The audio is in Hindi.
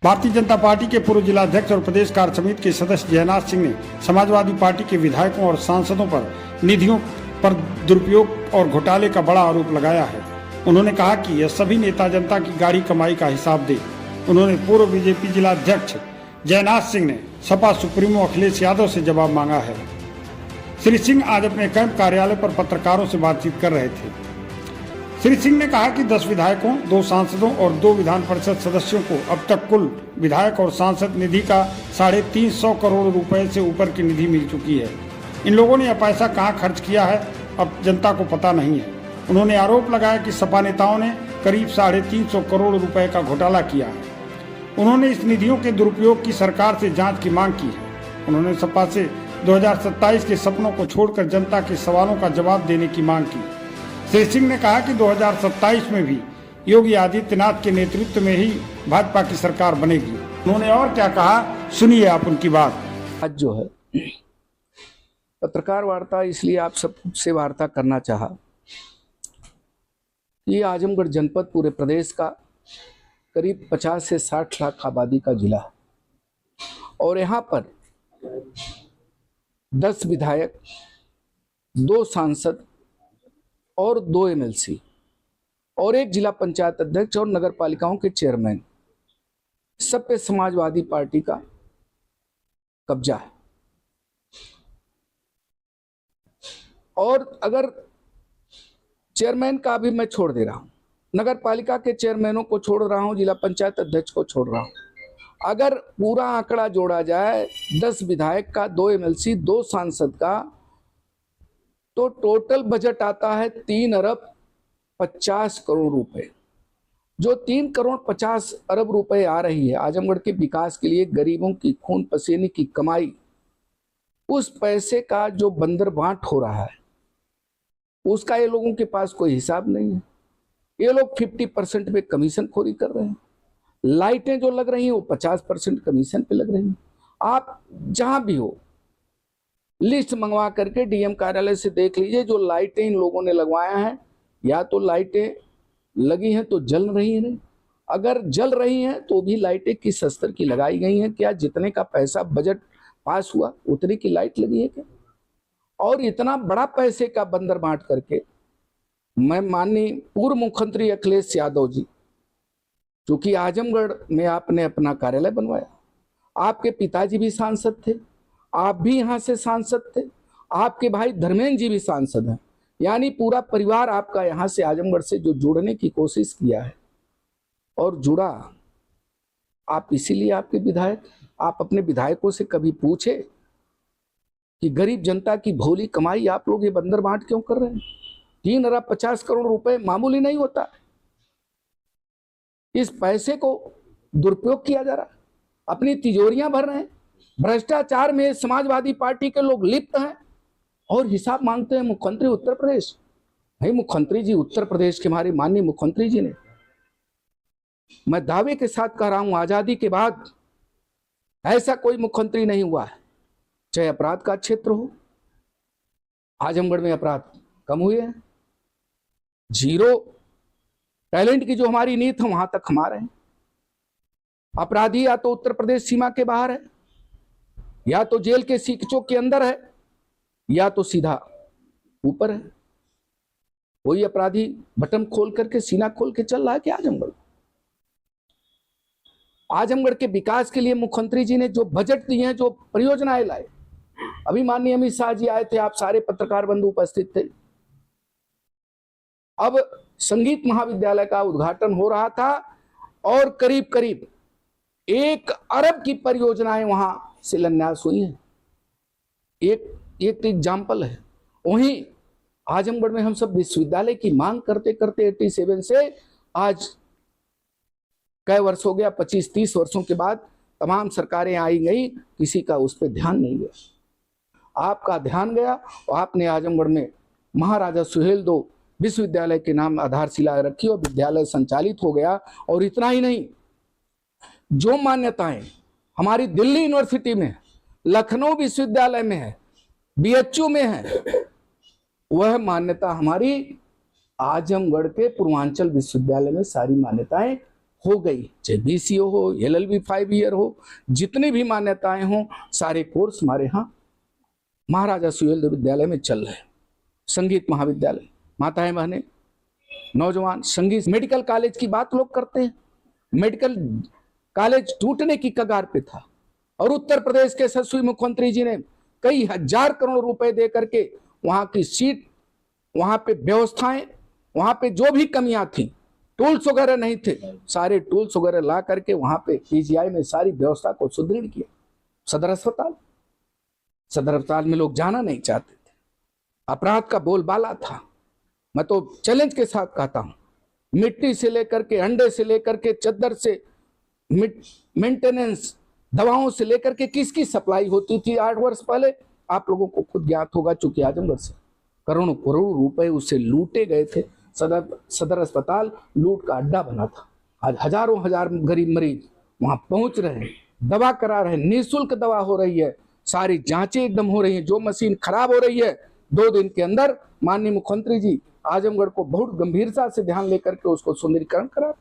भारतीय जनता पार्टी के पूर्व जिलाध्यक्ष और प्रदेश कार्य समिति के सदस्य जयनाथ सिंह ने समाजवादी पार्टी के विधायकों और सांसदों पर निधियों पर दुरुपयोग और घोटाले का बड़ा आरोप लगाया है। उन्होंने कहा कि यह सभी नेता जनता की गाढ़ी कमाई का हिसाब दे। उन्होंने पूर्व बीजेपी जिलाध्यक्ष जयनाथ सिंह ने सपा सुप्रीमो अखिलेश यादव से जवाब मांगा है। श्री सिंह आज अपने कैंप कार्यालय पर पत्रकारों से बातचीत कर रहे थे। श्री सिंह ने कहा कि 10 विधायकों, 2 सांसदों और 2 विधान परिषद सदस्यों को अब तक कुल विधायक और सांसद निधि का 350 करोड़ रुपए से ऊपर की निधि मिल चुकी है। इन लोगों ने यह पैसा कहां खर्च किया है अब जनता को पता नहीं है। उन्होंने आरोप लगाया कि सपा नेताओं ने करीब 350 करोड़ रुपए का घोटाला किया है। उन्होंने इस निधियों के दुरुपयोग की सरकार से जाँच की मांग की है। उन्होंने सपा से 2027 के सपनों को छोड़कर जनता के सवालों का जवाब देने की मांग की। श्री सिंह ने कहा कि 2027 में भी योगी आदित्यनाथ के नेतृत्व में ही भाजपा की सरकार बनेगी। उन्होंने और क्या कहा, सुनिए आप उनकी बात। आज जो है पत्रकार वार्ता इसलिए आप सबसे वार्ता करना चाहा कि आजमगढ़ जनपद पूरे प्रदेश का करीब 50 से 60 लाख आबादी का जिला है और यहाँ पर 10 विधायक, 2 सांसद और 2 एमएलसी और 1 जिला पंचायत अध्यक्ष और नगर पालिकाओं के चेयरमैन, सब पे समाजवादी पार्टी का कब्जा है। और अगर चेयरमैन का भी मैं छोड़ दे रहा हूं, नगर पालिका के चेयरमैनों को छोड़ रहा हूं, जिला पंचायत अध्यक्ष को छोड़ रहा हूं, अगर पूरा आंकड़ा जोड़ा जाए 10 विधायक का, 2 एमएलसी, 2 सांसद का, तो टोटल बजट आता है 3 अरब 50 करोड़ रुपए। जो 3 करोड़ 50 अरब रुपए आ रही है आजमगढ़ के विकास के लिए, गरीबों की खून पसीने की कमाई, उस पैसे का जो बंदर बांट हो रहा है उसका ये लोगों के पास कोई हिसाब नहीं है। ये लोग 50% पे कमीशन खोरी कर रहे हैं। लाइटें जो लग रही हैं वो 50% कमीशन पे लग रही हैं। आप जहां भी हो लिस्ट मंगवा करके डीएम कार्यालय से देख लीजिए, जो लाइटें इन लोगों ने लगवाया है, या तो लाइटें लगी हैं तो जल रही हैं, अगर जल रही हैं तो भी लाइटें किस स्तर की लगाई गई हैं, क्या जितने का पैसा बजट पास हुआ उतने की लाइट लगी है क्या? और इतना बड़ा पैसे का बंदर बांट करके मैं माननीय पूर्व मुख्यमंत्री अखिलेश यादव जी, क्योंकि आजमगढ़ में आपने अपना कार्यालय बनवाया, आपके पिताजी भी सांसद थे, आप भी यहाँ से सांसद थे, आपके भाई धर्मेंद्र जी भी सांसद हैं, यानी पूरा परिवार आपका यहाँ से आजमगढ़ से जो जुड़ने की कोशिश किया है और जुड़ा, आप इसीलिए आपके विधायक। आप अपने विधायकों से कभी पूछे कि गरीब जनता की भोली कमाई आप लोग ये बंदर बांट क्यों कर रहे हैं? 3 अरब 50 करोड़ रुपए मामूली नहीं होता। इस पैसे को दुरुपयोग किया जा रहा है, अपनी तिजोरियां भर रहे हैं। भ्रष्टाचार में समाजवादी पार्टी के लोग लिप्त हैं और हिसाब मांगते हैं मुख्यमंत्री उत्तर प्रदेश। भाई मुख्यमंत्री जी उत्तर प्रदेश के, हमारे माननीय मुख्यमंत्री जी ने, मैं दावे के साथ कह रहा हूं, आजादी के बाद ऐसा कोई मुख्यमंत्री नहीं हुआ है, चाहे अपराध का क्षेत्र हो। आजमगढ़ में अपराध कम हुए हैं, 0 टैलेंट की जो हमारी नीति है वहां तक हम आ रहे हैं। अपराधी या तो उत्तर प्रदेश सीमा के बाहर है, या तो जेल के सीकचों के अंदर है, या तो सीधा ऊपर है। कोई अपराधी बटन खोल करके, सीना खोल के चल रहा है कि आजमगढ़ के विकास के लिए मुख्यमंत्री जी ने जो बजट दिए हैं, जो परियोजनाएं लाए, अभी माननीय अमित शाह जी आए थे, आप सारे पत्रकार बंधु उपस्थित थे। अब संगीत महाविद्यालय का उद्घाटन हो रहा था और करीब करीब 1 अरब की परियोजनाएं वहां शिलान्यास हुई हैं। एक एग्जाम्पल है। वहीं आजमगढ़ में हम सब विश्वविद्यालय की मांग करते करते 87 से आज कई वर्ष हो गया, 25-30 वर्षों के बाद तमाम सरकारें आई गई, किसी का उस पर ध्यान नहीं गया। आपका ध्यान गया और आपने आजमगढ़ में महाराजा सुहेलदेव विश्वविद्यालय के नाम आधारशिला रखी और विद्यालय संचालित हो गया। और इतना ही नहीं, जो मान्यताएं हमारी दिल्ली यूनिवर्सिटी में, लखनऊ विश्वविद्यालय में है, बीएचयू में है, वह मान्यता हमारी आजमगढ़ के पूर्वांचल विश्वविद्यालय में सारी मान्यताएं हो गई, चाहे BCO हो, LLB 5 ईयर हो, जितनी भी मान्यताएं हों, सारे कोर्स हमारे यहाँ महाराजा सुहेलदेव विद्यालय में चल रहे हैं। संगीत महाविद्यालय, माताएं बहनें, नौजवान, संगीत, मेडिकल कॉलेज की बात लोग करते हैं, मेडिकल कॉलेज टूटने की कगार पे था और उत्तर प्रदेश के यशस्वी मुख्यमंत्री जी ने कई हजार करोड़ रुपए दे करके वहां की सीट, वहां पे व्यवस्थाएं, वहां पे जो भी कमियां थी, टूल्स वगैरह नहीं थे, सारे टूल्स वगैरह ला करके वहां पे PGI में सारी व्यवस्था को सुदृढ़ किया। सदर अस्पताल में लोग जाना नहीं चाहते थे, अपराध का बोलबाला था। मैं तो चैलेंज के साथ कहता हूं, मिट्टी से लेकर के, अंडे से लेकर के, चद्दर से, मेंटेनेंस, दवाओं से लेकर के किसकी सप्लाई होती थी 8 वर्ष पहले, आप लोगों को खुद ज्ञात होगा, चूंकि आजमगढ़ से करोड़ों करोड़ रुपए उससे लूटे गए थे। सदर अस्पताल लूट का अड्डा बना था। आज हजारों हजार गरीब मरीज वहां पहुंच रहे हैं, दवा करा रहे हैं, निःशुल्क दवा हो रही है, सारी जांचें एकदम हो रही हैं। जो मशीन खराब हो रही है 2 दिन के अंदर माननीय मुख्यमंत्री जी आजमगढ़ को बहुत गंभीरता से ध्यान लेकर के उसको सुंदरीकरण करा।